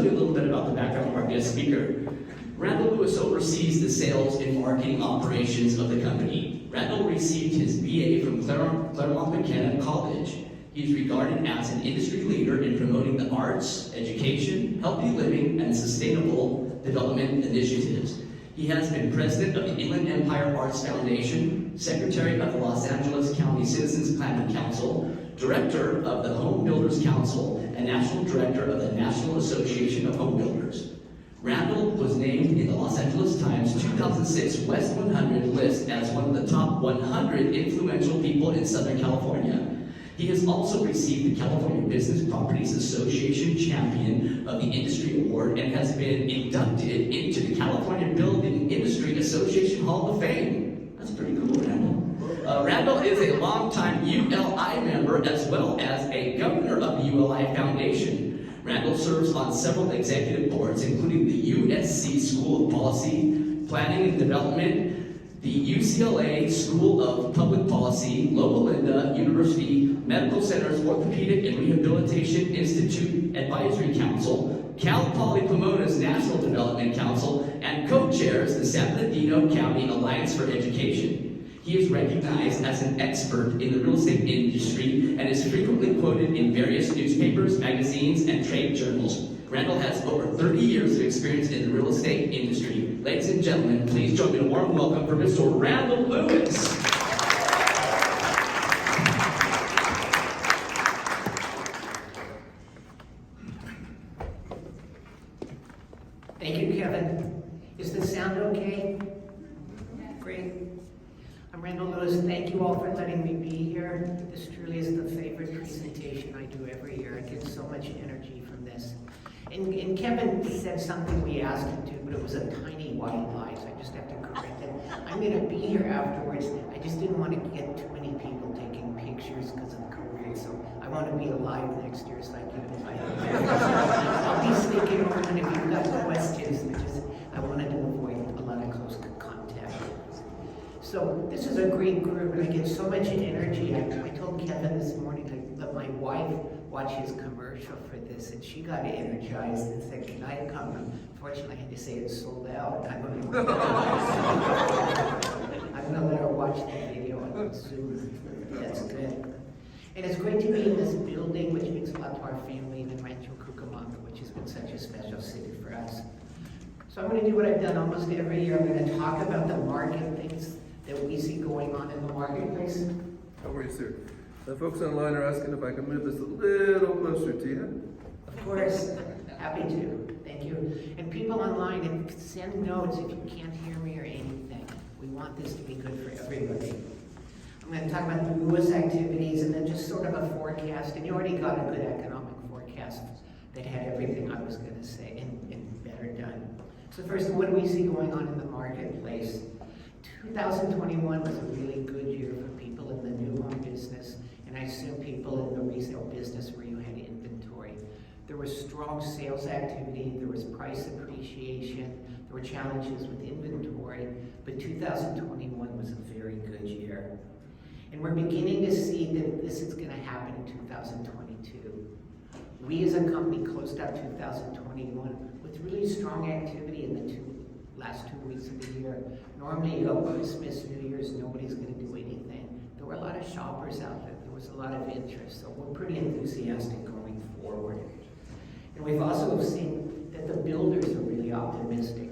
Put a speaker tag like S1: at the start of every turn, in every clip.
S1: you a little bit about the background of our guest speaker. Randall Lewis oversees the sales and marketing operations of the company. Randall received his BA from Claremont McKenna College. He's regarded as an industry leader in promoting the arts, education, healthy living, and sustainable development initiatives. He has been president of the Inland Empire Arts Foundation, secretary of the Los Angeles County Citizens Planning Council, director of the Home Builders Council, and national director of the National Association of Home Builders. Randall was named in the Los Angeles Times 2006 West 100 list as one of the top 100 influential people in Southern California. He has also received the California Business Properties Association Champion of the Industry Award and has been inducted into the California Building Industry Association Hall of Fame. That's pretty cool, Randall. Randall is a longtime ULI member as well as a governor of the ULI Foundation. Randall serves on several executive boards, including the USC School of Policy, Planning and Development, the UCLA School of Public Policy, Loma Linda University Medical Center's Orthopedic and Rehabilitation Institute Advisory Council, Cal Poly Pomona's National Development Council, and co-chairs the San Bernardino County Alliance for Education. He is recognized as an expert in the real estate industry and is frequently quoted in various newspapers, magazines, and trade journals. Randall has over 30 years of experience in the real estate industry. Ladies and gentlemen, please join me in a warm welcome for Mr. Randall Lewis.
S2: Thank you, Kevin. Is the sound okay? Great. I'm Randall Lewis. Thank you all for letting me be here. This truly is the favorite presentation I do every year. I get so much energy from this. And Kevin said something we asked him to, but it was a tiny white lie, so I just have to correct it. I'm going to be here afterwards. I just didn't want to get too many people taking pictures because of COVID, so I want to be alive next year so I can invite them. I'll be sneaking around if you've got questions. I wanted to avoid a lot of close contact. So this is a great group, and I get so much energy. I told Kevin this morning I let my wife watch his commercial for this, and she got energized and said, "Can I come?" Unfortunately, I had to say it's sold out. I'm going to let her watch the video on Zoom. That's good. And it's great to be in this building, which means a lot to our family, and in Rancho Cucamonga, which has been such a special city for us. So I'm going to do what I've done almost every year. I'm going to talk about the market, things that we see going on in the marketplace.
S3: How are you, sir? The folks online are asking if I can move this a little closer to you.
S2: Of course, happy to. Thank you. And people online, send notes if you can't hear me or anything. We want this to be good for everybody. I'm going to talk about the Lewis activities and then just sort of a forecast. And you already got a good economic forecast that had everything I was going to say and better done. So first, what do we see going on in the marketplace? 2021 was a really good year for people in the new home business, and I assume people in the resale business where you had inventory. There was strong sales activity, there was price appreciation, there were challenges with inventory, but 2021 was a very good year. And we're beginning to see that this is going to happen in 2022. We as a company closed out 2021 with really strong activity in the last 2 weeks of the year. Normally you go Christmas, New Year's, nobody's going to do anything. There were a lot of shoppers out there. There was a lot of interest. So we're pretty enthusiastic going forward. And we've also seen that the builders are really optimistic.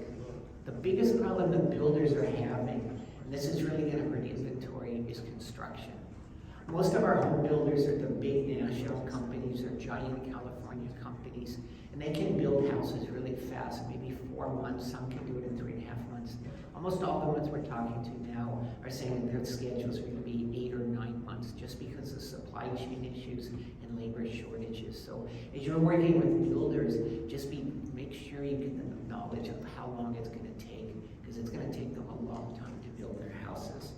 S2: The biggest problem the builders are having, and this is really going to hurt inventory, is construction. Most of our home builders are the big national companies or giant California companies, and they can build houses really fast, maybe 4 months. Some can do it in 3.5 months. Almost all the ones we're talking to now are saying their schedules are going to be 8 or 9 months just because of supply chain issues and labor shortages. So as you're working with builders, just make sure you get the knowledge of how long it's going to take, because it's going to take them a long time to build their houses.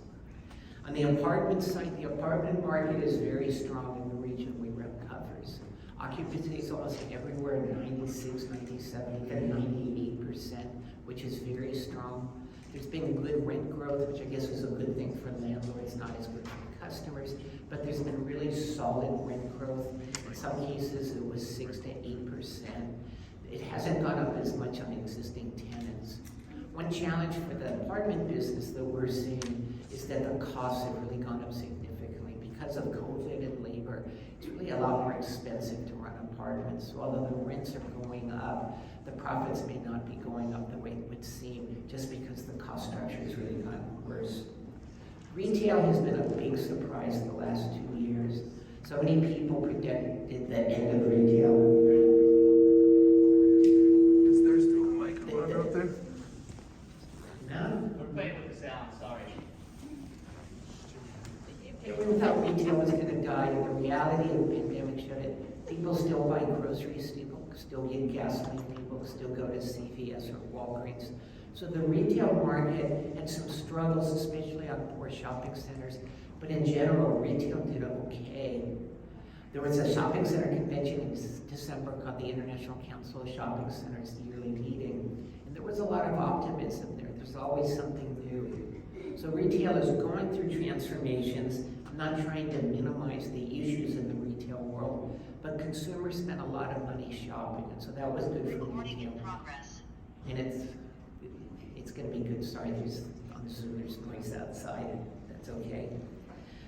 S2: On the apartment side, the apartment market is very strong in the region WEREP covers. Occupancy is almost everywhere, 96, 97, even 98%, which is very strong. There's been good rent growth, which I guess is a good thing for landlords, not as good for customers, but there's been really solid rent growth. In some cases, it was 6 to 8%. It hasn't gone up as much on existing tenants. One challenge for the apartment business that we're seeing is that the costs have really gone up significantly because of COVID and labor. It's really a lot more expensive to run apartments. So although the rents are going up, the profits may not be going up the way it would seem, just because the cost structure has really gotten worse. Retail has been a big surprise the last 2 years. So many people predicted the end of retail.
S3: Is there still a mic on out there?
S2: No?
S1: We're playing with the sound, sorry.
S2: Everyone thought retail was going to die, and the reality of the pandemic showed it. People still buy groceries, people still get gasoline, people still go to CVS or Walgreens. So the retail market had some struggles, especially on poor shopping centers, but in general, retail did okay. There was a shopping center convention in December called the International Council of Shopping Centers yearly meeting, and there was a lot of optimism there. There's always something new. So retail is going through transformations. I'm not trying to minimize the issues in the retail world, but consumers spent a lot of money shopping, and so that was good for retail. And it's going to be good. Sorry, there's noise outside. That's okay.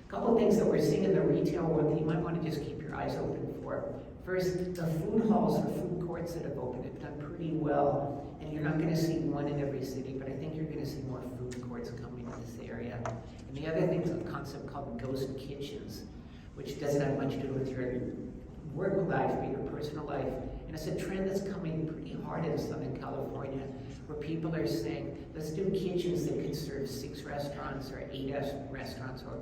S2: A couple of things that we're seeing in the retail world that you might want to just keep your eyes open for. First, the food halls or food courts that have opened have done pretty well, and you're not going to see one in every city, but I think you're going to see more food courts coming to this area. And the other thing is a concept called ghost kitchens, which doesn't have much to do with your work life, but your personal life. And it's a trend that's coming pretty hard in Southern California, where people are saying, let's do kitchens that can serve 6 restaurants or 8 restaurants or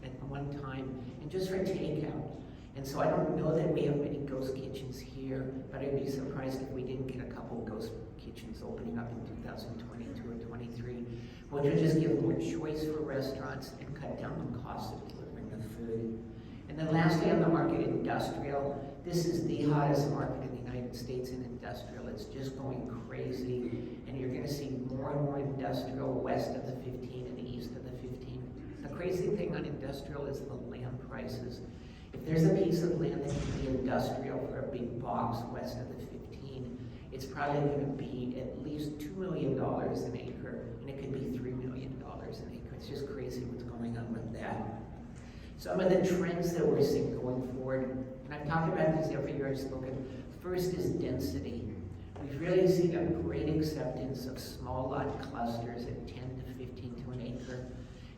S2: at one time, and just for takeout. And so I don't know that we have many ghost kitchens here, but I'd be surprised if we didn't get a couple of ghost kitchens opening up in 2022 or 23, which would just give more choice for restaurants and cut down the cost of delivering the food. And then lastly on the market, industrial. This is the hottest market in the United States in industrial. It's just going crazy, and you're going to see more and more industrial west of the 15 and east of the 15. The crazy thing on industrial is the land prices. If there's a piece of land that can be industrial for a big box west of the 15, it's probably going to be at least $2 million an acre, and it could be $3 million an acre. It's just crazy what's going on with that. Some of the trends that we're seeing going forward, and I've talked about this every year I've spoken, first is density. We've really seen a great acceptance of small lot clusters at 10 to 15 to an acre.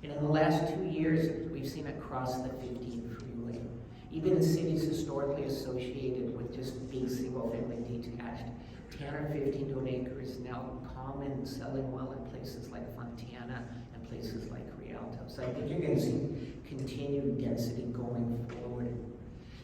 S2: And in the last 2 years, we've seen it cross the 15 freeway. Even in cities historically associated with just big single-family detached, 10 or 15 to an acre is now common and selling well in places like Fontana and places like Rialto. So I think you're going to see continued density going forward.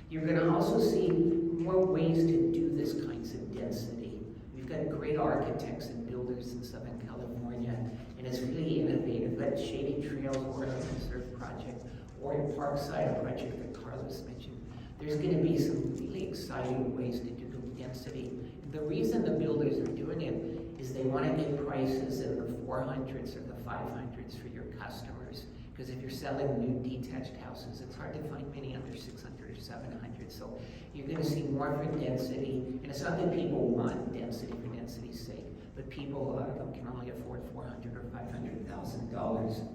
S2: You're going to also see more ways to do this kinds of density. We've got great architects and builders in Southern California, and it's really innovative. But Shady Trails or a conserve project, or in Parkside, a project that Carlos mentioned, there's going to be some really exciting ways to do density. The reason the builders are doing it is they want to get prices in the 400s or the 500s for your customers. Because if you're selling new detached houses, it's hard to find many under 600 or 700. So you're going to see more for density. And it's not that people want density for density's sake, but people, a lot of them can only afford $400,000 or $500,000.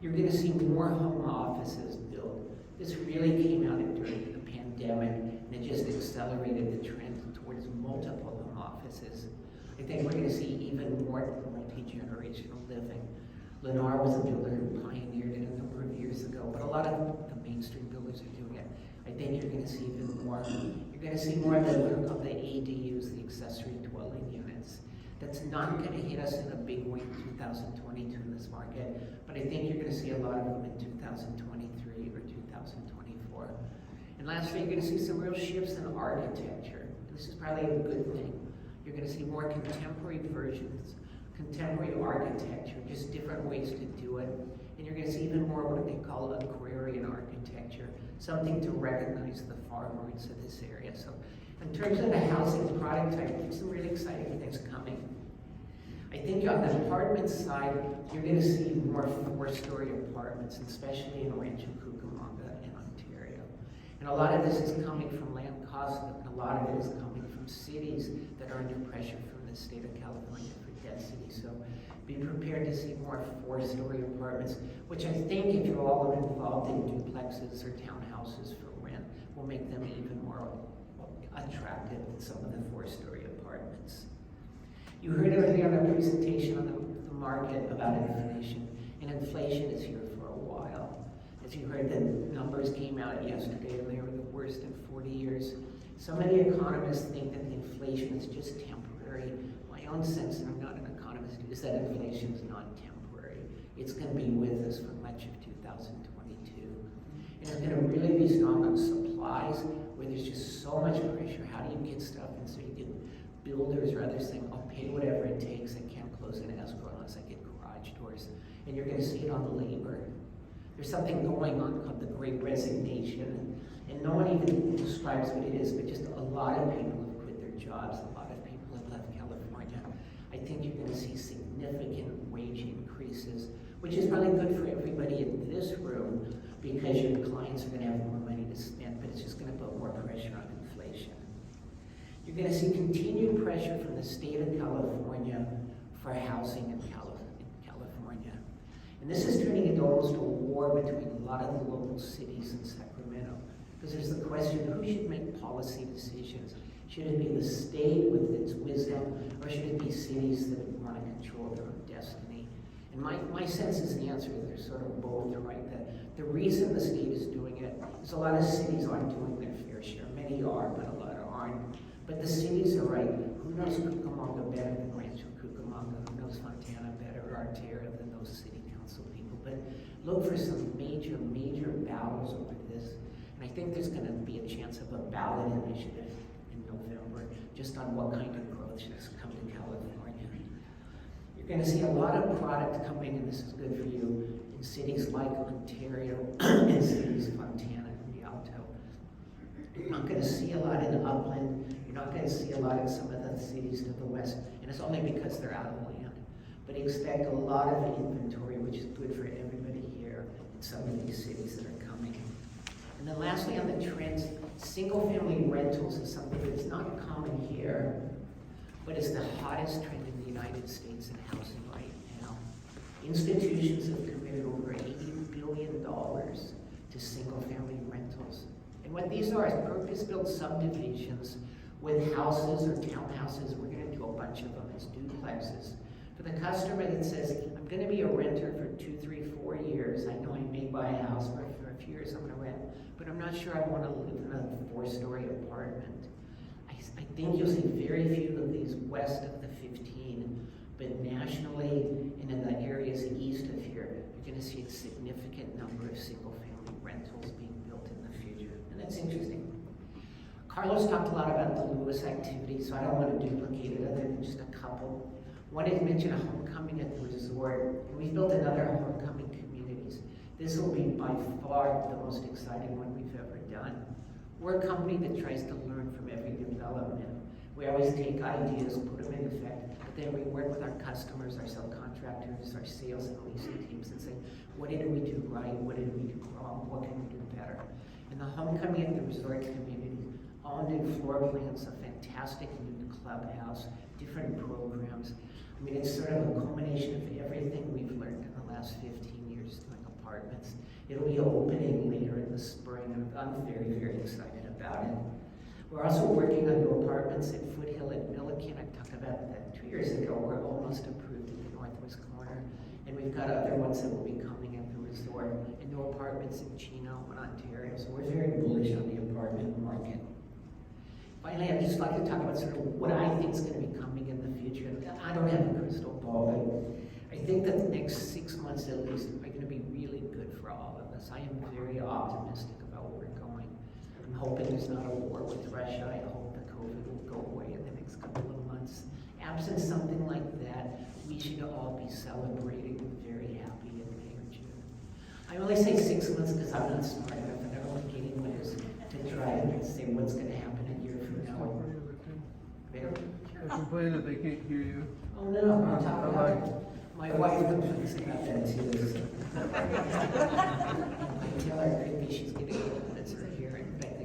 S2: You're going to see more home offices built. This really came out during the pandemic, and it just accelerated the trend towards multiple home offices. I think we're going to see even more multi-generational living. Lennar was a builder who pioneered it a number of years ago, but a lot of the mainstream builders are doing it. I think you're going to see even more. You're going to see more of the ADUs, the accessory dwelling units. That's not going to hit us in a big way in 2022 in this market, but I think you're going to see a lot of them in 2023 or 2024. And lastly, you're going to see some real shifts in architecture. And this is probably a good thing. You're going to see more contemporary versions, contemporary architecture, just different ways to do it. And you're going to see even more what they call agrarian architecture, something to recognize the farmers of this area. So in terms of the housing product type, there's some really exciting things coming. I think on the apartment side, you're going to see more 4-story apartments, especially in Rancho Cucamonga in Ontario. And a lot of this is coming from land costs, and a lot of it is coming from cities that are under pressure from the state of California for density. So be prepared to see more 4-story apartments, which I think if you're all involved in duplexes or townhouses for rent, will make them even more attractive than some of the 4-story apartments. You heard earlier in the presentation on the market about inflation, and inflation is here for a while. As you heard, the numbers came out yesterday, and they were the worst in 40 years. Some of the economists think that the inflation is just temporary. My own sense, and I'm not an economist, is that inflation is not temporary. It's going to be with us for much of 2022. And it's going to really be strong on supplies, where there's just so much pressure. How do you get stuff in so you get builders or others saying, I'll pay whatever it takes, I can't close an escrow unless I get garage doors. And you're going to see it on the labor. There's something going on called the Great Resignation, and no one even describes what it is, but just a lot of people have quit their jobs, a lot of people have left California. I think you're going to see significant wage increases, which is probably good for everybody in this room, because your clients are going to have more money to spend, but it's just going to put more pressure on inflation. You're going to see continued pressure from the state of California for housing in California. And this is turning into almost a war between a lot of the local cities in Sacramento. Because there's the question, who should make policy decisions? Should it be the state with its wisdom, or should it be cities that want to control their own destiny? And my sense is the answer is they're sort of both. They're right that the reason the state is doing it is a lot of cities aren't doing their fair share. Many are, but a lot aren't. But the cities are right. Who knows Cucamonga better than Rancho Cucamonga? Who knows Fontana better or Artera than those city council people? But look for some major battles over this. And I think there's going to be a chance of a ballot initiative in November just on what kind of growth should come to California. You're going to see a lot of product coming, and this is good for you, in cities like Ontario and cities Fontana and Rialto. You're not going to see a lot in Upland. You're not going to see a lot in some of the cities to the west, and it's only because they're out of land. But expect a lot of inventory, which is good for everybody here in some of these cities that are coming. And then lastly, on the trends, single-family rentals is something that's not common here, but it's the hottest trend in the United States in housing right now. Institutions have committed over $80 billion to single-family rentals. And what these are is purpose-built subdivisions with houses or townhouses. We're going to do a bunch of them as duplexes. For the customer that says, I'm going to be a renter for 2, 3, 4 years. I know I may buy a house, but for a few years I'm going to rent, but I'm not sure I want to live in a 4-story apartment. I think you'll see very few of these west of the 15, but nationally and in the areas east of here, you're going to see a significant number of single-family rentals being built in the future, and that's interesting. Carlos talked a lot about the Lewis activity, so I don't want to duplicate it other than just a couple. One had mentioned a homecoming at the resort, and we've built another homecoming communities. This will be by far the most exciting one we've ever done. We're a company that tries to learn from every development. We always take ideas, put them in effect, but then we work with our customers, our subcontractors, our sales and leasing teams and say, what did we do right? What did we do wrong? What can we do better? And the homecoming at the resort community, owned in floor plans, a fantastic new clubhouse, different programs. I mean, it's sort of a culmination of everything we've learned in the last 15 years doing apartments. It'll be opening later in the spring, and I'm very, very excited about it. We're also working on new apartments at Foothill at Milliken. I talked about that 2 years ago. We're almost approved at the northwest corner. And we've got other ones that will be coming at the resort, and new apartments in Chino and Ontario. So we're very bullish on the apartment market. Finally, I'd just like to talk about sort of what I think is going to be coming in the future. I don't have a crystal ball, but I think that the next 6 months at least are going to be really good for all of us. I am very optimistic about where we're going. I'm hoping there's not a war with Russia. I hope the COVID will go away in the next couple of months. Absent something like that, we should all be celebrating and very happy in May or June. I only say 6 months because I'm not smart enough, and I don't like getting winners to try and say what's going to happen a year from now.
S3: I complain that they can't hear you.
S2: Oh no, I'm talking about my wife complains about that too. So. I tell her maybe she's getting a little bit of her hearing, but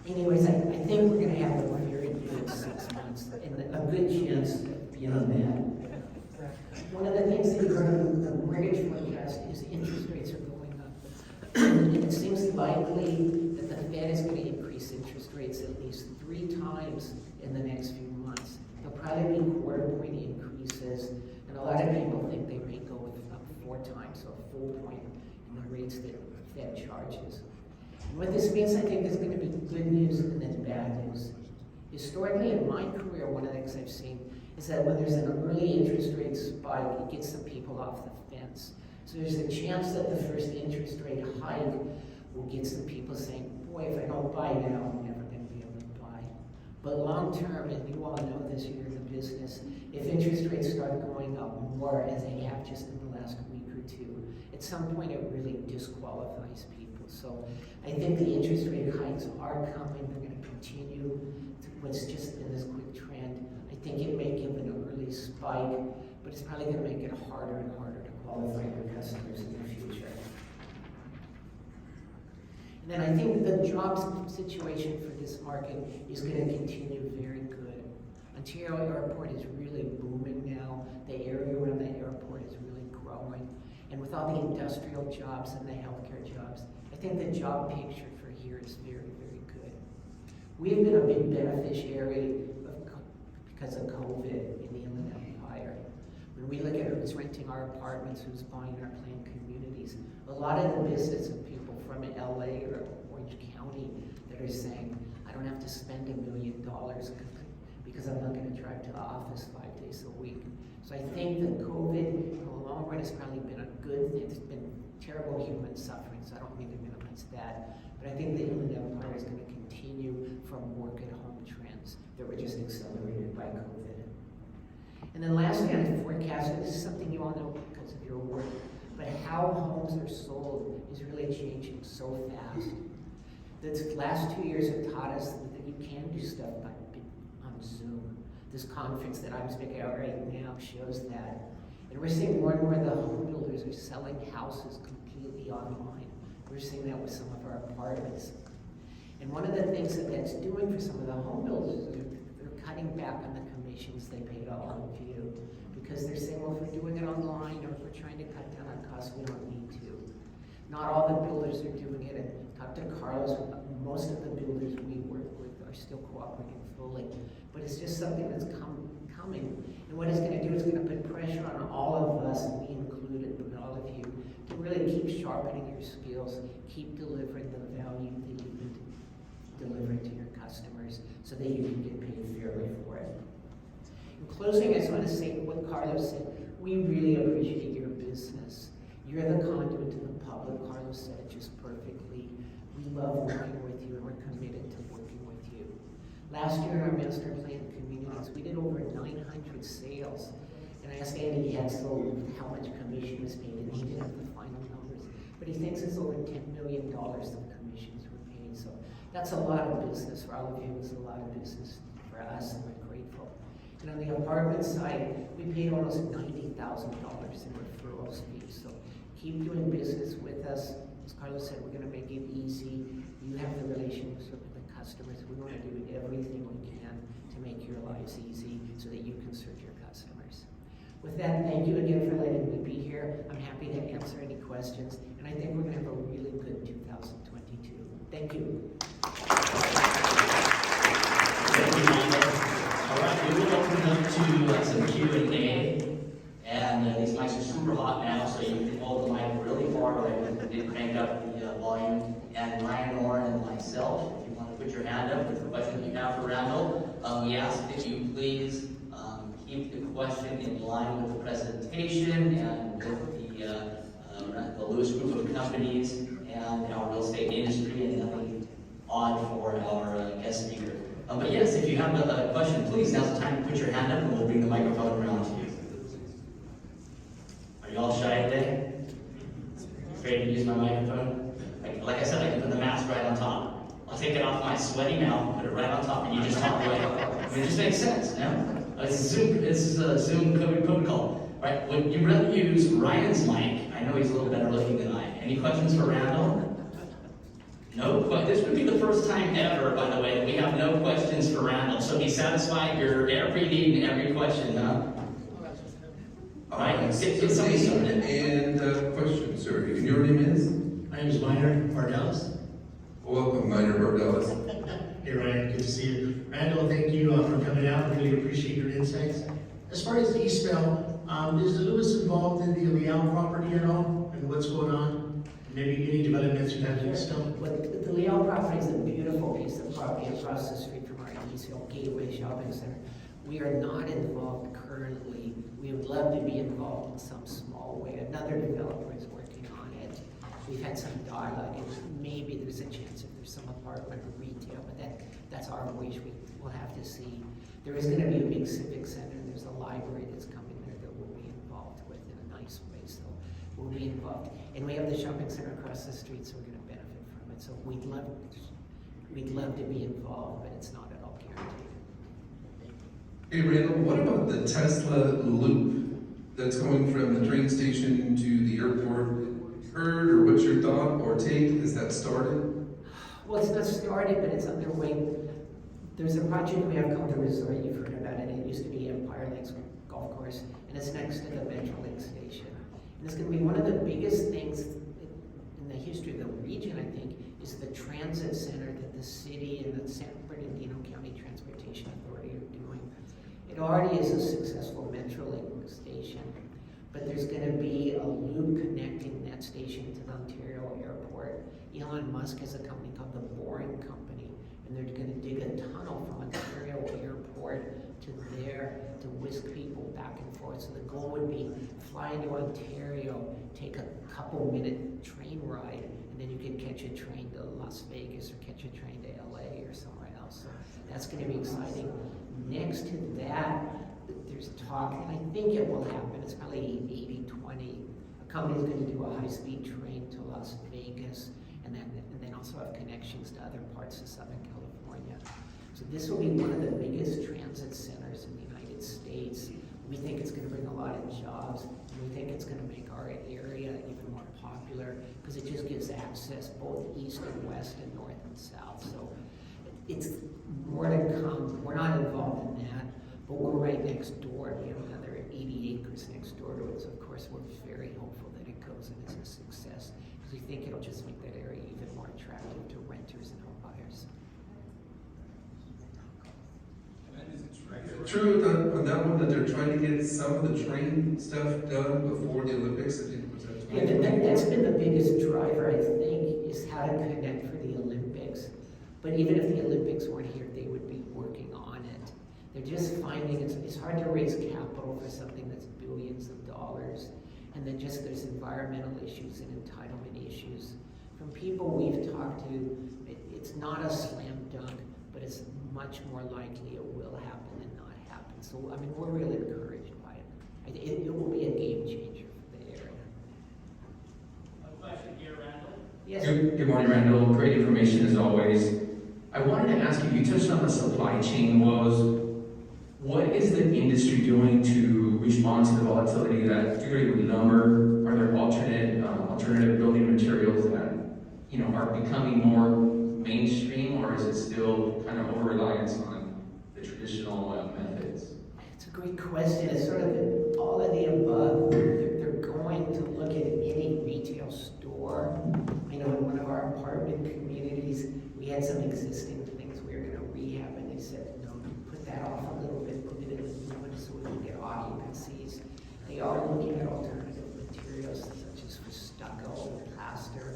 S2: Anyways, I think we're gonna have a very good 6 months, and a good chance beyond that. One of the things that you heard in the mortgage forecast is interest rates are going up. And it seems likely that the Fed is gonna increase interest rates at least 3 times in the next few months. There'll probably be quarter-point increases, and a lot of people think they may go up 4 times, so a full point in the rates that the Fed charges. And what this means, I think, is going to be good news and then bad news. Historically, in my career, one of the things I've seen is that when there's an early interest rate spike, it gets some people off the fence. So there's a chance that the first interest rate hike will get some people saying, boy, if I don't buy now, I'm never going to be able to buy. But long term, and you all know this, you're in the business, if interest rates start going up more, as they have just in the last week or two, at some point it really disqualifies people. So I think the interest rate hikes are coming. They're going to continue to what's just been this quick trend. I think it may give an early spike, but it's probably going to make it harder and harder to qualify your customers in the future. And then I think the jobs situation for this market is going to continue very good. Ontario Airport is really booming now. The area around the airport is really growing. And with all the industrial jobs and the healthcare jobs, I think the job picture for here is very, very good. We've been a big beneficiary because of COVID in the Inland Empire. When we look at who's renting our apartments, who's buying our planned communities, a lot of the business of people from LA or Orange County that are saying, I don't have to spend $1 million because I'm not going to drive to the office 5 days a week. So I think that COVID, in the long run, has probably been a good thing. It's been terrible human suffering, so I don't mean to minimize that. But I think the Inland Empire is going to continue from work-at-home trends that were just accelerated by COVID. And then lastly, on the forecast, this is something you all know because of your work, but how homes are sold is really changing so fast. The last 2 years have taught us that you can do stuff on Zoom. This conference that I'm speaking at right now shows that. And we're seeing more and more of the home builders are selling houses completely online. We're seeing that with some of our apartments. And one of the things that that's doing for some of the home builders is they're cutting back on the commissions they pay to all of you. Because they're saying, well, if we're doing it online or if we're trying to cut down on costs, we don't need to. Not all the builders are doing it. And talk to Carlos, most of the builders we work with are still cooperating fully. But it's just something that's coming. And what it's going to do is going to put pressure on all of us, me included, but all of you, to really keep sharpening your skills, keep delivering the value that you've been delivering to your customers so that you can get paid fairly for it. In closing, I just want to say what Carlos said. We really appreciate your business. You're the conduit to the public. Carlos said it just perfectly. We love working with you and we're committed to working with you. Last year in our master plan communities, we did over 900 sales. And I asked Andy Hetzel how much commission was paid, and he didn't have the final numbers. But he thinks it's over $10 million of commissions were paid. So that's a lot of business for all of you. It's a lot of business for us, and we're grateful. And on the apartment side, we paid almost $90,000 in referral fees. So keep doing business with us. As Carlos said, we're going to make it easy. You have the relationships with the customers. We want to do everything we can to make your lives easy so that you can serve your customers. With that, thank you again for letting me be here. I'm happy to answer any questions, and I think we're going to have a really good 2022. Thank you.
S1: Thank you, Randall. All right, we will open up to some Q&A. And these mics are super hot now, so you can hold the mic really far away and crank up the volume. And Ryan, Orrin, and myself, if you want to put your hand up with the question that you have for Randall, we ask that you please keep the question in line with the presentation and with the Lewis Group of Companies and our real estate industry, and nothing odd for our guest speaker. But yes, if you have a question, please, now's the time to put your hand up and we'll bring the microphone around to you. Are you all shy today? Afraid to use my microphone? Like I said, I can put the mask right on top. I'll take it off my sweaty mouth, put it right on top, and you just talk away. I mean, it just makes sense, no? This is a Zoom COVID protocol. Right, would you rather use Ryan's mic? I know he's a little better looking than I. Any questions for Randall? No, but this would be the first time ever, by the way, that we have no questions for Randall. So be satisfied your every need and every question, huh? Right, get somebody started.
S3: And question, sir. And your name is?
S4: My name is Minor Bardelis.
S3: Welcome, Minor Bardelis.
S4: Hey Ryan, good to see you. Randall, thank you for coming out. I really appreciate your insights. As far as the Eastvale, is the Lewis involved in the Leal property at all? And what's going on? Maybe any developments you have in Eastvale?
S2: Well, the Leal property is a beautiful piece of property across the street from our Eastville Gateway Shopping Center. We are not involved currently. We would love to be involved in some small way. Another developer is working on it. We've had some dialogue, and maybe there's a chance if there's some apartment or retail, but that's our wish. We'll have to see. There is going to be a big civic center. There's a library that's coming there that we'll be involved with in a nice way. So we'll be involved. And we have the shopping center across the street, so we're going to benefit from it. So we'd love to be involved, but it's not at all guaranteed.
S3: Hey Randall, what about the Tesla loop that's going from the train station to the airport? Heard, or what's your thought or take? Is that started?
S2: Well, it's not started, but it's underway. There's a project we have called the Resort. You've heard about it. It used to be Empire Lakes Golf Course, and it's next to the Metrolink station. And it's going to be one of the biggest things in the history of the region, I think, is the transit center that the city and the San Bernardino County Transportation Authority are doing. It already is a successful Metrolink station, but there's going to be a loop connecting that station to the Ontario Airport. Elon Musk has a company called the Boring Company, and they're going to dig a tunnel from Ontario Airport to there to whisk people back and forth. So the goal would be fly into Ontario, take a couple-minute train ride, and then you can catch a train to Las Vegas or catch a train to LA or somewhere else. So that's going to be exciting. Next to that, there's talk, and I think it will happen, it's probably 80-20. A company is going to do a high-speed train to Las Vegas, and then also have connections to other parts of Southern California. So this will be one of the biggest transit centers in the United States. We think it's going to bring a lot of jobs, and we think it's going to make our area even more popular, because it just gives access both east and west and north and south. So it's more to come. We're not involved in that, but we're right next door. We have another 80 acres next door to it. So of course we're very hopeful that it goes and is a success, because we think it'll just make that area even more attractive to renters and home buyers.
S3: True on that one that they're trying to get some of the train stuff done before the Olympics. I think was that
S2: Yeah, that's been the biggest driver, I think, is how to connect for the Olympics. But even if the Olympics weren't here, they would be working on it. They're just finding it's hard to raise capital for something that's billions of dollars. And then just there's environmental issues and entitlement issues. From people we've talked to, it's not a slam dunk, but it's much more likely it will happen than not happen. So, I mean, we're really encouraged by it. It will be a game changer for the area.
S1: A question here, Randall.
S2: Yes.
S5: Good morning, Randall. Great information as always. I wanted to ask you touched on the supply chain woes. What is the industry doing to respond to the volatility that, particularly with lumber, are there alternative building materials that, are becoming more mainstream, or is it still kind of over-reliance on the traditional methods?
S2: It's a great question. It's sort of all of the above. They're going to look at any retail store. I know in one of our apartment communities, we had some existing things we were going to rehab, and they said, no, put that off a little bit, put it in the new one so we can get occupancies. They are looking at alternative materials such as for stucco and plaster.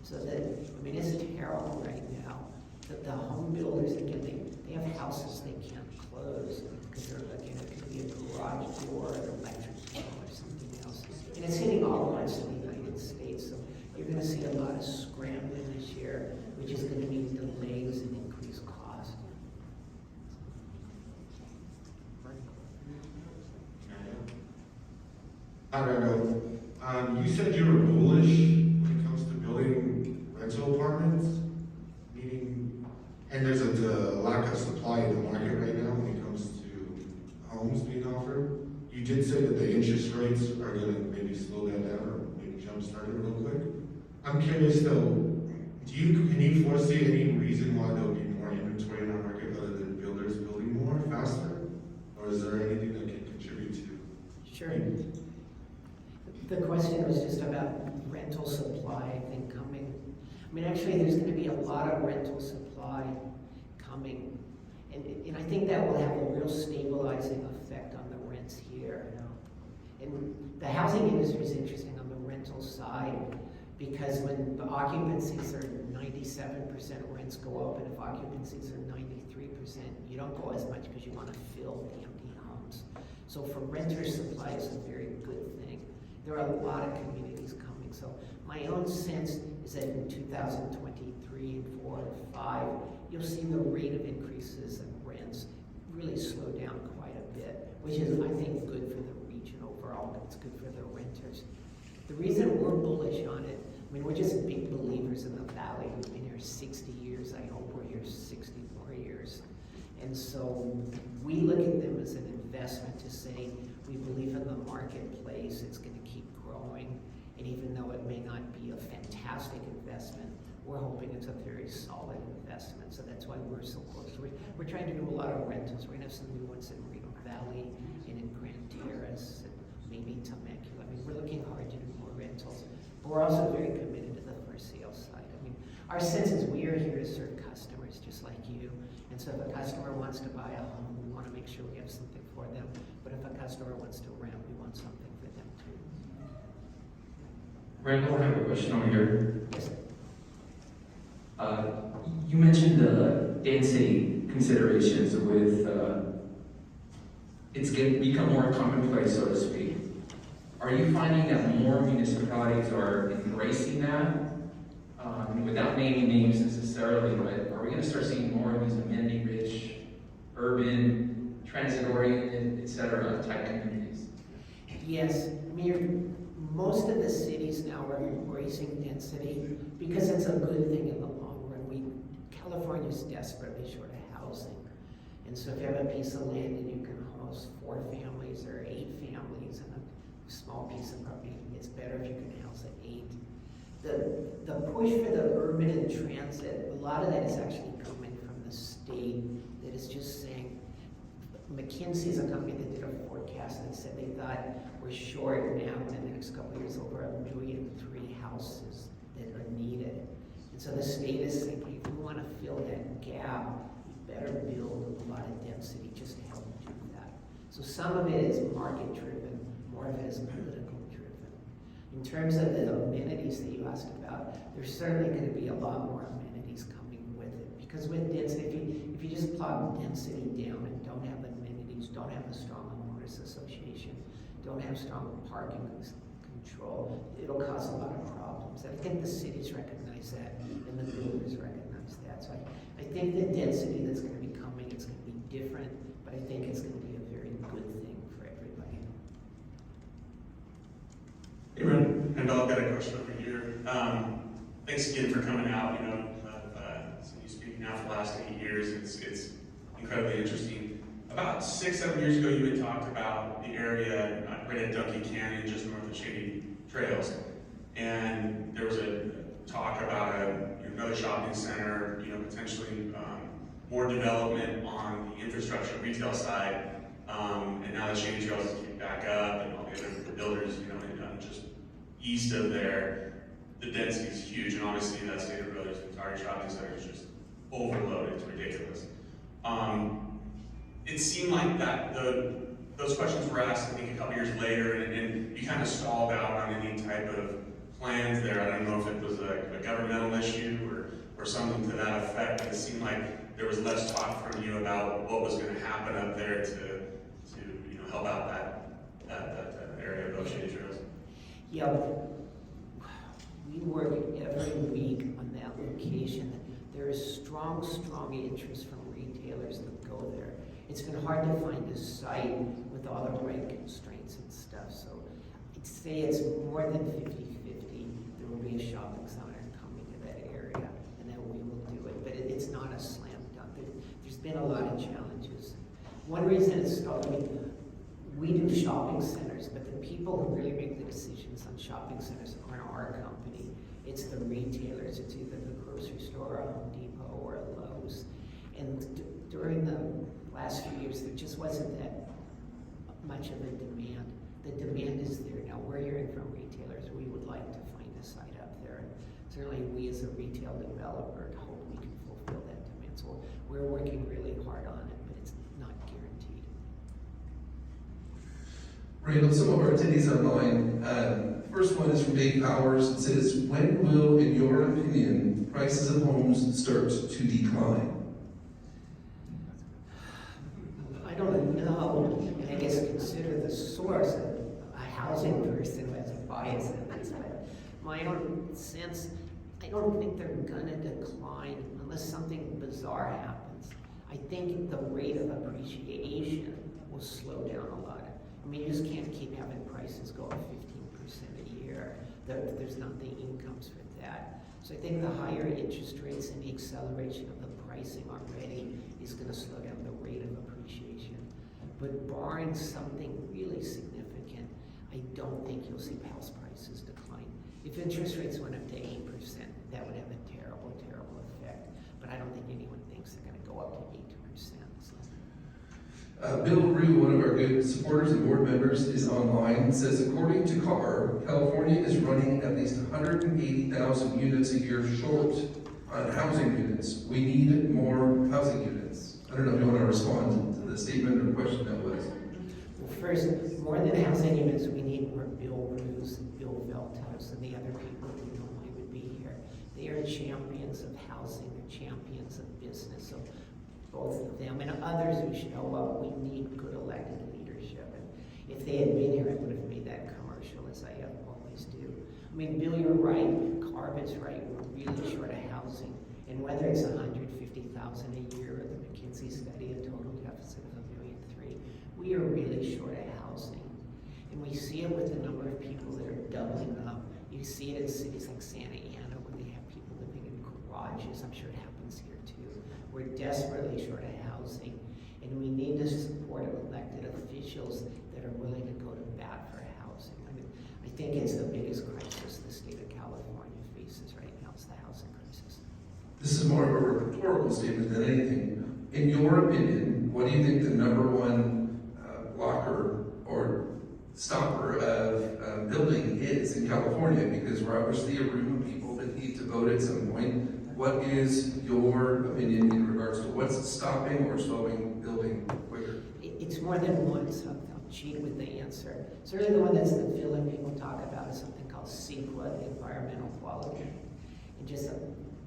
S2: So that, I mean, it's terrible right now that the home builders, again, they have houses they can't close because they're looking at, it could be a garage door, an electric door, or something else. And it's hitting all parts of the United States. So you're going to see a lot of scrambling this year, which is going to mean delays and increased cost.
S6: Hi, Randall. You said you were bullish when it comes to building rental apartments, meaning, and there's a lack of supply in the market right now when it comes to homes being offered. You did say that the interest rates are going to maybe slow that down or maybe jumpstart it real quick. I'm curious though, can you foresee any reason why there'll be more inventory in our market other than builders building more faster? Or is there anything that can contribute to?
S2: Sure. The question was just about rental supply, I think, coming. I mean, actually, there's gonna be a lot of rental supply coming. And I think that will have a real stabilizing effect on the rents here. And the housing industry is interesting on the rental side, because when the occupancies are 97%, rents go up, and if occupancies are 93%, you don't go as much because you want to fill the empty homes. So for renter supply is a very good thing. There are a lot of communities coming. So my own sense is that in 2023 and 4 and 5, you'll see the rate of increases in rents really slow down quite a bit, which is, I think, good for the region overall. It's good for the renters. The reason we're bullish on it, I mean, we're just big believers in the valley. We've been here 60 years. I hope we're here 60 more years. And so we look at them as an investment to say, we believe in the marketplace. It's going to keep growing. And even though it may not be a fantastic investment, we're hoping it's a very solid investment. So that's why we're so close. We're trying to do a lot of rentals. We're going to have some new ones in Reno Valley and in Grand Terrace and maybe Temecula. I mean, we're looking hard to do more rentals. But we're also very committed to the for sale side. I mean, our sense is we are here to serve customers just like you. And so if a customer wants to buy a home, we want to make sure we have something for them. But if a customer wants to rent, we want something for them too.
S5: Randall, I have a question over here.
S2: Yes.
S5: You mentioned the density considerations with, it's become more commonplace, so to speak. Are you finding that more municipalities are embracing that? Without naming names necessarily, but are we going to start seeing more of these amenity-rich, urban, transit-oriented, et cetera, type communities?
S2: Yes, I mean, most of the cities now are embracing density because it's a good thing in the long run. California's desperately short of housing. And so if you have a piece of land and you can house 4 families or 8 families and a small piece of property, it's better if you can house 8. The push for the urban and transit, a lot of that is actually coming from the state that is just saying, McKinsey is a company that did a forecast that said they thought we're short now in the next couple of years over 1.3 million houses that are needed. And so the state is saying, if we want to fill that gap, we better build a lot of density just to help do that. So some of it is market driven, more of it is political driven. In terms of the amenities that you asked about, there's certainly going to be a lot more amenities coming with it. Because with density, if you just plot density down and don't have amenities, don't have a strong homeowners association, don't have strong parking control, it'll cause a lot of problems. And I think the cities recognize that and the builders recognize that. So I think the density that's going to be coming, it's going to be different, but I think it's going to be a very good thing for everybody.
S7: Hey, Randall, I've got a question over here. Thanks again for coming out. You know, I've seen you speak now for the last 8 years. It's incredibly interesting. About 6-7 years ago, you had talked about the area right at Duncan Canyon, just north of Shady Trails, and there was a talk about another shopping center, you know, potentially more development on the infrastructure retail side, and now that Shady Trails is getting back up and all the other builders, you know, just east of there, the density is huge, and obviously that Stater Brothers entire shopping center is just overloaded. It's ridiculous. It seemed like that those questions were asked, I think, a couple years later, and you kind of stalled out on any type of plans there. I don't know if it was a governmental issue or something to that effect, but it seemed like there was less talk from you about what was going to happen up there to you know, help out that area of Shady Trails.
S2: Yeah, we work every week on that location. There is strong interest from retailers that go there. It's been hard to find a site with all the right constraints and stuff, so I'd say it's more than 50-50. There will be a shopping center coming to that area, and then we will do it, but it's not a slam dunk. There's been a lot of challenges. One reason it's stalled, I mean, we do shopping centers, but the people who really make the decisions on shopping centers aren't our company. It's the retailers, it's either the grocery store, a Home Depot, or a Lowe's. And during the last few years, there just wasn't that much of a demand. The demand is there now. We're hearing from retailers, we would like to find a site up there. And certainly we as a retail developer hope we can fulfill that demand. So we're working really hard on it, but it's not guaranteed.
S3: Randall, some of our attendees online, first one is from Dave Powers. It says, when will, in your opinion, prices of homes start to decline?
S2: I don't know, and I guess consider the source of a housing person who has a bias in this, but my own sense, I don't think they're gonna decline unless something bizarre happens. I think the rate of appreciation will slow down a lot. I mean, you just can't keep having prices go up 15% a year. There's not the incomes for that. So I think the higher interest rates and the acceleration of the pricing already is gonna slow down the rate of appreciation. But barring something really significant, I don't think you'll see house prices decline. If interest rates went up to 8%, that would have a terrible, terrible effect. But I don't think anyone thinks they're gonna go up to 8%. So.
S3: Bill Rue, one of our good supporters and board members, is online, says, according to CAR, California is running at least 180,000 units a year short on housing units. We need more housing units. I don't know if you want to respond to the statement or question that was.
S2: Well, first, more than housing units, we need more Bill Rues and Bill Veltos and the other people who normally would be here. They are champions of housing, they're champions of business. So both of them and others who show up, we need good elected leadership. And if they had been here, I would have made that commercial, as I always do. I mean, Bill, you're right, Carbon's right, we're really short of housing. And whether it's 150,000 a year or the McKinsey study, a total deficit of $1.3 million, we are really short of housing. And we see it with the number of people that are doubling up. You see it in cities like Santa Ana where they have people living in garages. I'm sure it happens here too. We're desperately short of housing, and we need to support elected officials that are willing to go to bat for housing. I mean, I think it's the biggest crisis the state of California faces right now. It's the housing crisis.
S3: This is more of a rhetorical statement than anything. In your opinion, what do you think the number one blocker or stopper of building is in California? Because we're obviously a room of people that need to vote at some point. What is your opinion in regards to what's stopping or slowing building quicker?
S2: It's more than one, so I'll cheat with the answer. Certainly the one that's the feeling people talk about is something called CEQA, the environmental quality. And just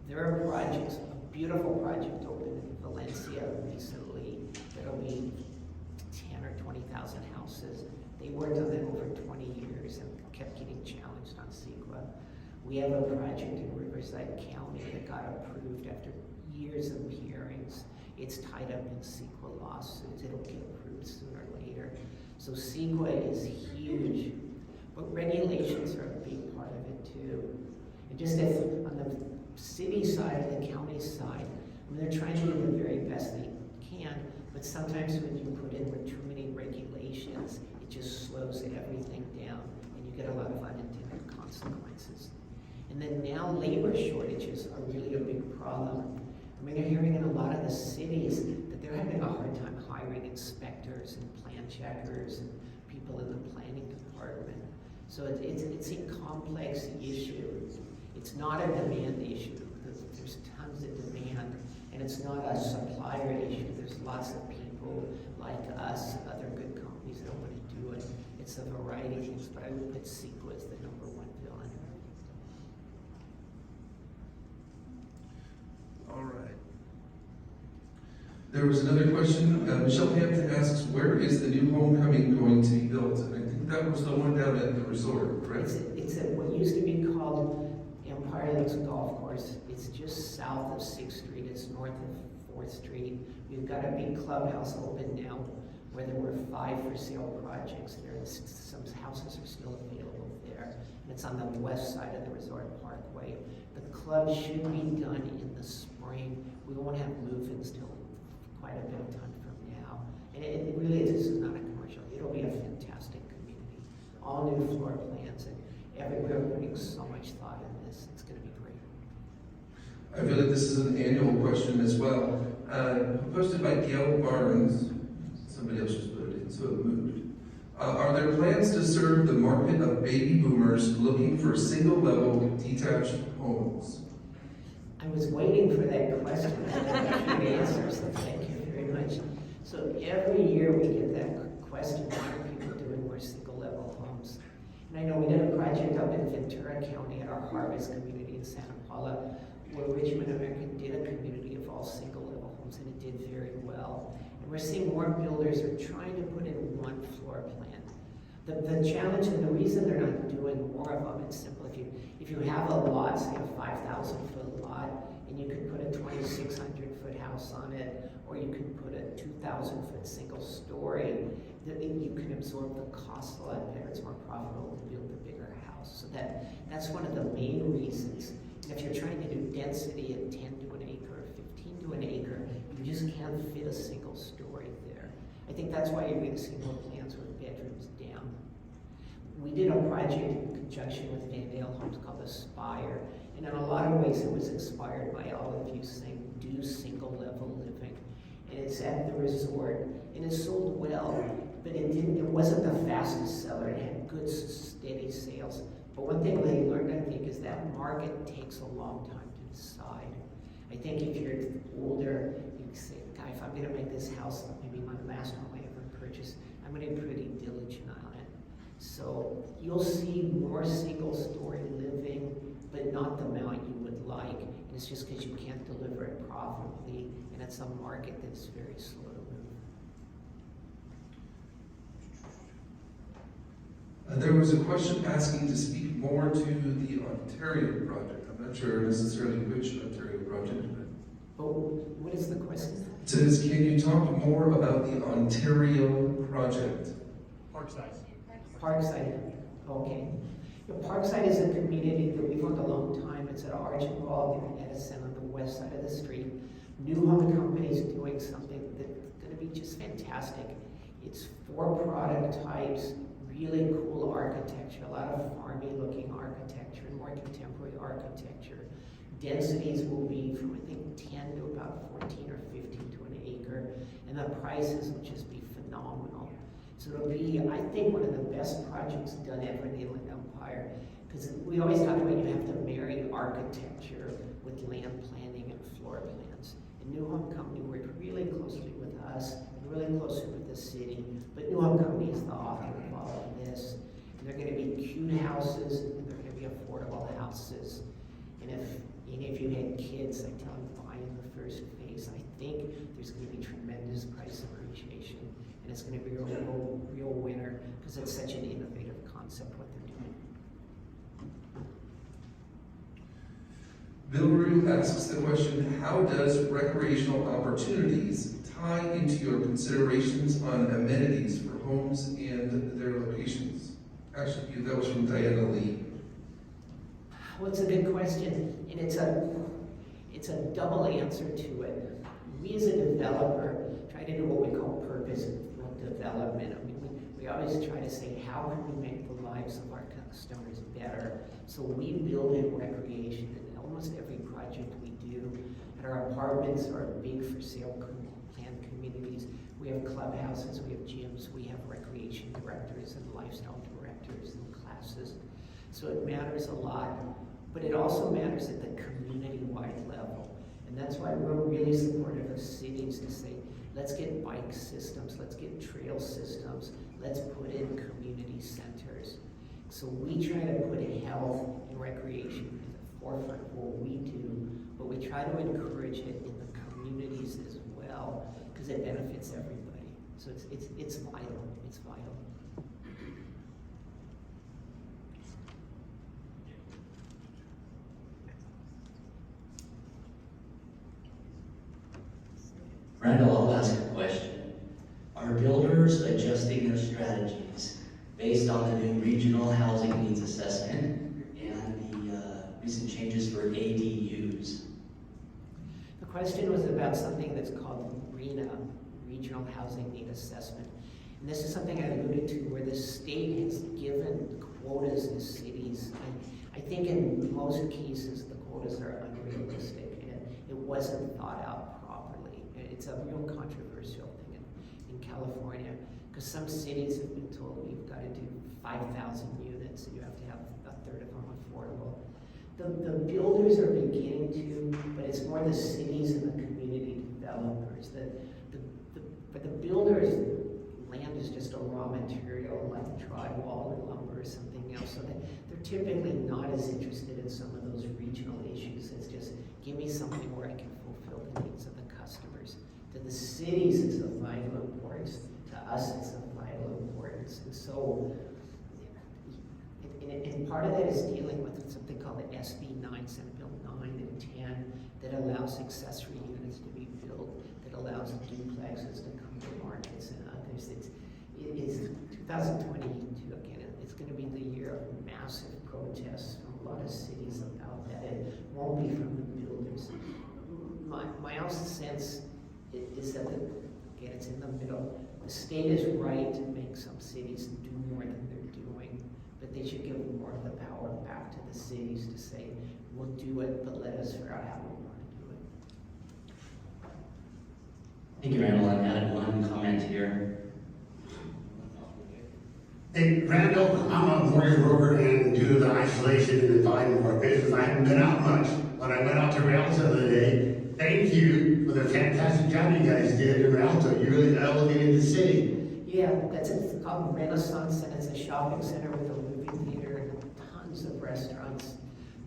S2: there are projects, a beautiful project opened in Valencia recently that'll be 10 or 20,000 houses. They worked on that over 20 years and kept getting challenged on CEQA. We have a project in Riverside County that got approved after years of hearings. It's tied up in CEQA lawsuits. It'll get approved sooner or later. So CEQA is huge, but regulations are a big part of it too. And just as on the city side and the county side, I mean, they're trying to do the very best they can, but sometimes when you put in too many regulations, it just slows everything down and you get a lot of unintended consequences. And then now labor shortages are really a big problem. I mean, you're hearing in a lot of the cities that they're having a hard time hiring inspectors and plan checkers and people in the planning department. So it's a complex issue. It's not a demand issue. There's tons of demand, and it's not a supplier issue. There's lots of people like us, other good companies that don't want to do it. It's a variety of things, but I would put CEQA as the number one villain.
S3: All right. There was another question. Michelle Hampton asks, where is the new homecoming going to be built? And I think that was the one down at the resort, correct?
S2: It's at what used to be called Empire Lakes Golf Course. It's just south of 6th Street. It's north of 4th Street. We've got a big clubhouse open now where there were 5 for sale projects there. And some houses are still available there. And it's on the west side of the Resort Parkway. The club should be done in the spring. We won't have move-ins till quite a bit of time from now. And it really is, this is not a commercial. It'll be a fantastic community. All new floor plans, and we're putting so much thought in this. It's gonna be great.
S3: I feel like this is an annual question as well. Posted by Gail Barnes. Somebody else just put it in, so it moved. Are there plans to serve the market of baby boomers looking for single-level detached homes?
S2: I was waiting for that question to answer, so thank you very much. So every year we get that question, what are people doing more single-level homes? And I know we did a project up in Ventura County at our Harvest community in Santa Paula, where Richmond American did a community of all single-level homes, and it did very well. And we're seeing more builders are trying to put in one floor plan. The challenge and the reason they're not doing more of them, it's simple. If you have a lot, say a 5,000 foot lot, and you could put a 2,600 foot house on it, or you could put a 2,000 foot single story, you can absorb the cost a lot better. It's more profitable to build a bigger house. So that's one of the main reasons. And if you're trying to do density at 10 to an acre or 15 to an acre, you just can't fit a single story there. I think that's why you're going to see more plans with bedrooms down. We did a project in conjunction with Randall Homes called Aspire, and in a lot of ways it was inspired by all of you saying, do single level living. And it's at the resort, and it sold well, but it wasn't the fastest seller. It had good, steady sales. But one thing they learned, I think, is that market takes a long time to decide. I think if you're older, you say, God, if I'm going to make this house maybe my last home I ever purchased, I'm going to be pretty diligent on it. So you'll see more single-story living, but not the amount you would like. And it's just because you can't deliver it profitably, and it's a market that's very slow to move.
S3: There was a question asking to speak more to the Ontario project. I'm not sure necessarily which Ontario project, but
S2: Oh, what is the question?
S3: it says, can you talk more about the Ontario project?
S2: Parkside. Okay. Parkside is a community that we've owned a long time. It's at Archibald and Edison on the west side of the street. New Home Company's doing something that's going to be just fantastic. It's 4 product types, really cool architecture, a lot of farmy looking architecture and more contemporary architecture. Densities will be from I think 10 to about 14 or 15 to an acre, and the prices will just be phenomenal. So it'll be, I think, one of the best projects done ever in the Inland Empire, because we always talk about you have to marry architecture with land planning and floor plans. And New Home Company worked really closely with us, and really closely with the city, but New Home Company is the author of all of this. And they're going to be cute houses, and they're going to be affordable houses. And if you had kids, I tell them buy in the first phase. I think there's going to be tremendous price appreciation. And it's going to be a real winner because it's such an innovative concept what they're doing.
S3: Bill Rue asks the question, how does recreational opportunities tie into your considerations on amenities for homes and their locations? Actually, that was from Diana Lee.
S2: Well, it's a good question, and it's a double answer to it. We as a developer try to do what we call purpose-built development. I mean, we always try to say, how can we make the lives of our customers better? So we build in recreation in almost every project we do. And our apartments are big for sale planned communities. We have clubhouses, we have gyms, we have recreation directors and lifestyle directors and classes. So it matters a lot, but it also matters at the community-wide level. And that's why we're really supportive of cities to say, let's get bike systems, let's get trail systems, let's put in community centers. So we try to put health and recreation at the forefront of what we do, but we try to encourage it in the communities as well, because it benefits everybody. So it's vital, it's vital.
S1: Randall, I'll ask a question. Are builders adjusting their strategies based on the new regional housing needs assessment and the recent changes for ADUs?
S2: The question was about something that's called RHNA, Regional Housing Need Assessment. And this is something I alluded to where the state has given quotas to cities. I think in most cases, the quotas are unrealistic and it wasn't thought out properly. It's a real controversial thing in California, because some cities have been told you've got to do 5,000 units and you have to have a third of them affordable. The builders are beginning to, but it's more the cities and the community developers. For the builders, land is just a raw material like drywall or lumber or something else. So they're typically not as interested in some of those regional issues. It's just, give me something where I can fulfill the needs of the customers. To the cities, it's of vital importance. To us, it's of vital importance. And so, and part of that is dealing with something called the SB 9, Senate Bill 9 and 10, that allows accessory units to be built, that allows duplexes to come to markets and others. It's 2022 again. It's going to be the year of massive protests from a lot of cities about that. It won't be from the builders. My own sense is that again, it's in the middle. The state is right to make some cities do more than they're doing, but they should give more of the power back to the cities to say, we'll do it, but let us figure out how we want to do it.
S8: Thank you, Randall. I've added one comment here.
S9: Hey, Randall, I'm a mortgage broker, and due to the isolation and the volume of our business, I haven't been out much. But I went out to Randall's the other day. Thank you for the fantastic job you guys did in Rialto. You really elevated the city.
S2: Yeah, it's called Renaissance, and it's a shopping center with a movie theater and tons of restaurants.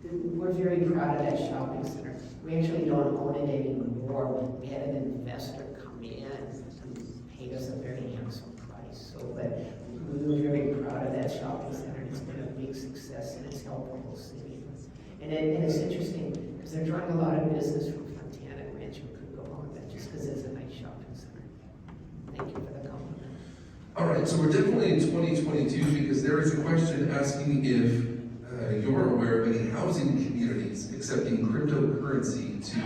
S2: We're very proud of that shopping center. We actually don't own it anymore. We had an investor come in and paid us a very handsome price. So, but we were very proud of that shopping center. It's been a big success, and it's helped the whole city. And it's interesting because they're drawing a lot of business from Fontana and Rancho Cucamonga just because it's a nice shopping center. Thank you for the compliment.
S3: All right, so we're definitely in 2022 because there is a question asking if you're aware of any housing communities accepting cryptocurrency to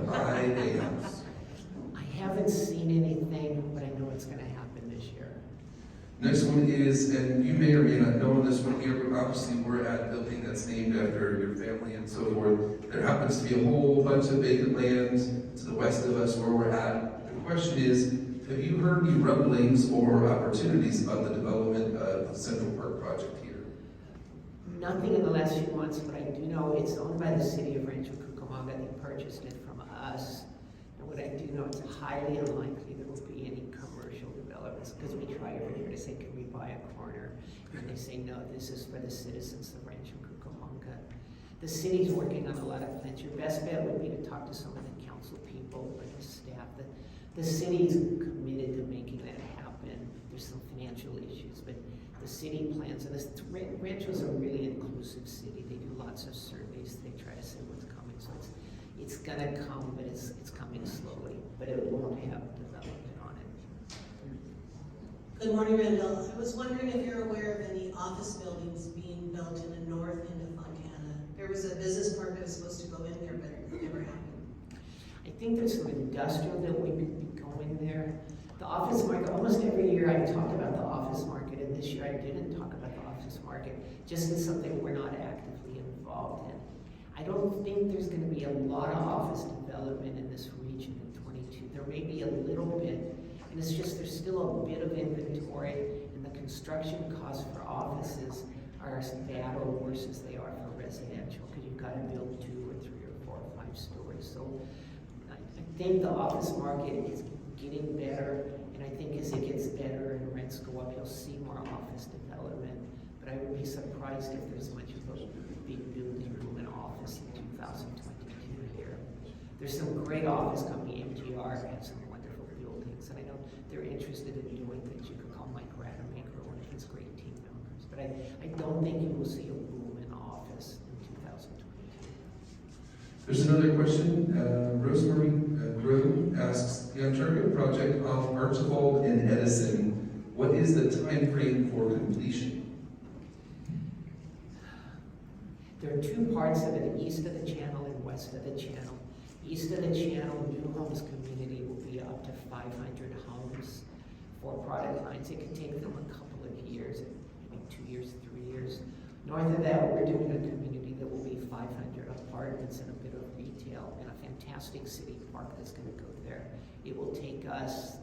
S3: buy a house.
S2: I haven't seen anything, but I know it's going to happen this year.
S3: Next one is, and you may or may not know this one here, but obviously we're at a building that's named after your family and so forth. There happens to be a whole bunch of vacant land to the west of us where we're at. The question is, have you heard any rumblings or opportunities about the development of the Central Park project here?
S2: Nothing in the last few months, but I do know it's owned by the city of Rancho Cucamonga. They purchased it from us. And what I do know, it's highly unlikely there will be any commercial developments because we try every year to say, can we buy a corner? And they say, no, this is for the citizens of Rancho Cucamonga. The city's working on a lot of plans. Your best bet would be to talk to some of the council people or the staff. The city's committed to making that happen. There's some financial issues, but the city plans, and Rancho's a really inclusive city. They do lots of surveys. They try to say what's coming. So it's gonna come, but it's coming slowly. But it won't have development on it.
S10: Good morning, Randall. I was wondering if you're aware of any office buildings being built in the north end of Fontana. There was a business park that was supposed to go in there, but it never happened.
S2: I think there's some industrial that we could be going there. The office market, almost every year I talk about the office market, and this year I didn't talk about the office market, just as something we're not actively involved in. I don't think there's going to be a lot of office development in this region in 22. There may be a little bit, and it's just there's still a bit of inventory, and the construction costs for offices are as bad or worse as they are for residential, because you've got to build 2 or 3 or 4 or 5 stories. So I think the office market is getting better, and I think as it gets better and rents go up, you'll see more office development. But I would be surprised if there's much of a big building boom in office in 2022 here. There's some great office company, MTR, has some wonderful buildings, and I know they're interested in doing things. You could call Mike Rademacher one of his great team members. But I don't think you will see a boom in office in 2022.
S3: There's another question. Rosemary Groom asks, the Ontario project off Archibald and Edison, what is the time frame for completion?
S2: There are 2 parts of it, east of the channel and west of the channel. East of the channel, new homes community will be up to 500 homes for product lines. It could take them a couple of years, maybe 2 years, 3 years. North of that, we're doing a community that will be 500 apartments and a bit of retail and a fantastic city park that's gonna go there. It will take us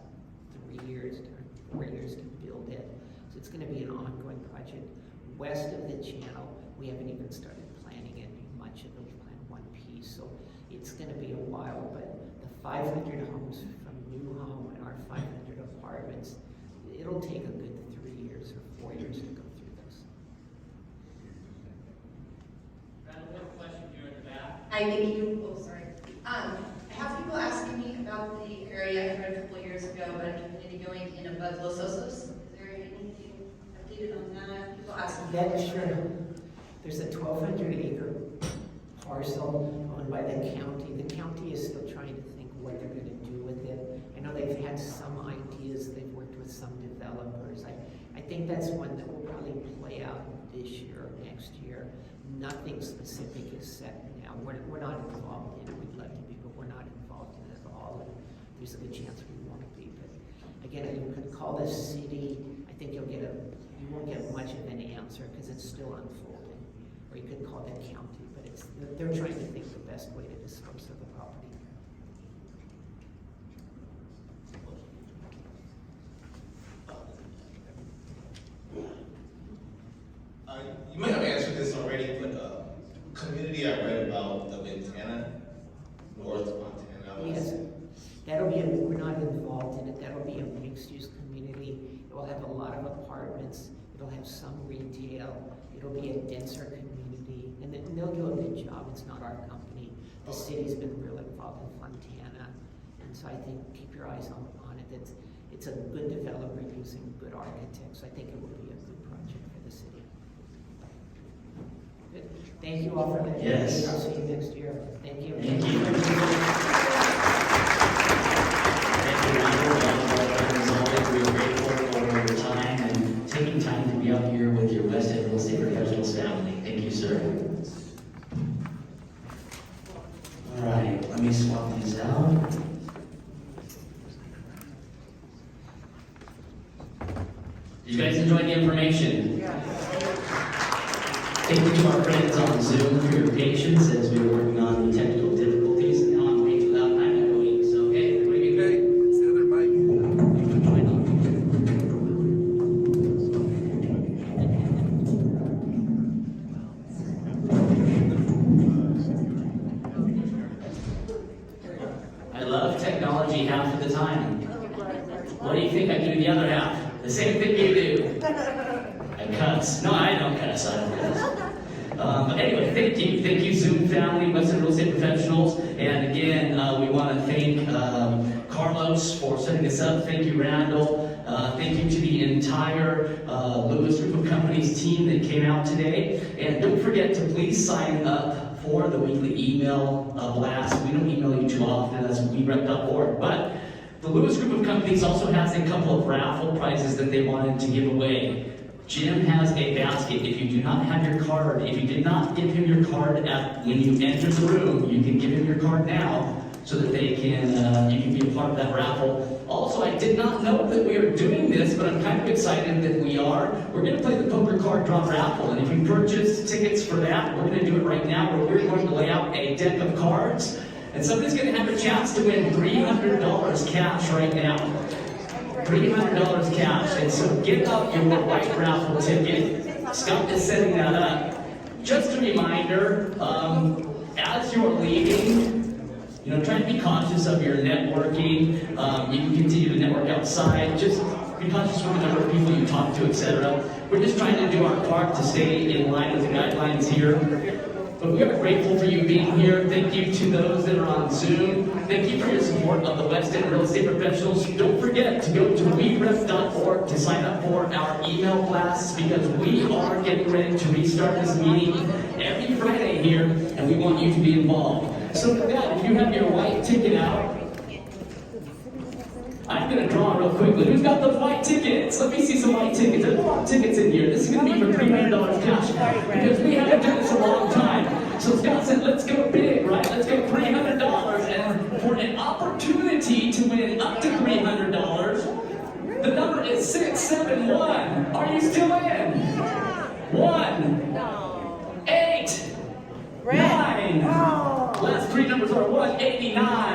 S2: 3 years or 4 years to build it. So it's gonna be an ongoing project. West of the channel, we haven't even started planning it. Much of it, we planned one piece. So it's gonna be a while, but the 500 homes from New Home and our 500 apartments, it'll take a good 3 years or 4 years to go through this.
S1: Randall, we have a question here in the back.
S11: Hi, thank you. Oh, sorry. I have people asking me about the area I heard a couple of years ago about a community going in above Los Osos. Is there anything updated on that? People asking.
S2: That sure. There's a 1,200 acre parcel owned by the county. The county is still trying to think what they're gonna do with it. I know they've had some ideas, they've worked with some developers. I think that's one that will probably play out this year or next year. Nothing specific is set now. We're not involved in it. We'd love to be, but we're not involved in it at all. And there's a good chance we won't be. But again, you can call the city. I think you won't get much of an answer because it's still unfolding. Or you could call the county, but they're trying to think the best way to dispose of the property.
S12: You may have answered this already, but community I read about the Montana, North Montana.
S2: Yes, we're not involved in it. That'll be a mixed-use community. It will have a lot of apartments. It'll have some retail. It'll be a denser community, and they'll do a good job. It's not our company. The city's been real involved in Fontana, and so I think keep your eyes on it. It's a good developer using good architects. I think it will be a good project for the city. Good. Thank you all for letting me.
S8: Yes.
S2: I'll see you next year. Thank you.
S8: Thank you. Thank you, Randall. As always, we are grateful for your time and taking time to be up here with your West End Real Estate Professionals family. Thank you, sir. All right, let me swap these out.
S1: Did you guys enjoy the information?
S8: Thank you to our friends on Zoom for your patience as we were working on the technical difficulties.
S1: Now I'm way too loud. I'm echoing. So, hey, everybody be
S3: Hey,
S1: good.
S3: it's the other mic.
S1: I love technology half of the time. What do you think I do the other half? The same thing you do. I cuss. No, I don't cuss. But anyway, thank you. Thank you, Zoom family, Western Real Estate Professionals. And again, we want to thank Carlos for setting this up. Thank you, Randall. Thank you to the entire Lewis Group of Companies team that came out today. And don't forget to please sign up for the weekly email blast. We don't email you too often. That's WEREP.org. But the Lewis Group of Companies also has a couple of raffle prizes that they wanted to give away. Jim has a basket. If you do not have your card, if you did not give him your card when you entered the room, you can give him your card now so that they can you can be a part of that raffle. Also, I did not know that we were doing this, but I'm kind of excited that we are. We're going to play the poker card draw raffle, and if you purchase tickets for that, we're going to do it right now, where we're going to lay out a deck of cards, and somebody's going to have a chance to win $300 cash right now. $300 cash, and so get out your white raffle ticket. Scott is setting that up. Just a reminder, as you're leaving, try to be conscious of your networking. You can continue to network outside. Just be conscious of the number of people you talk to, etc. We're just trying to do our part to stay in line with the guidelines here. But we are grateful for you being here. Thank you to those that are on Zoom. Thank you for your support of the West End Real Estate Professionals. Don't forget to go to WEREP.org to sign up for our email blasts, because we are getting ready to restart this meeting every Friday here, and we want you to be involved. So with that, if you have your white ticket out, I'm going to draw real quickly. Who's got those white tickets? Let me see some white tickets. There's a lot of tickets in here. This is going to be for $300 cash, because we haven't done this a long time. So Scott said, let's go big, right? Let's go $300. And for an opportunity to win up to $300, the number is 671. Are you still in? 1,
S8: 29.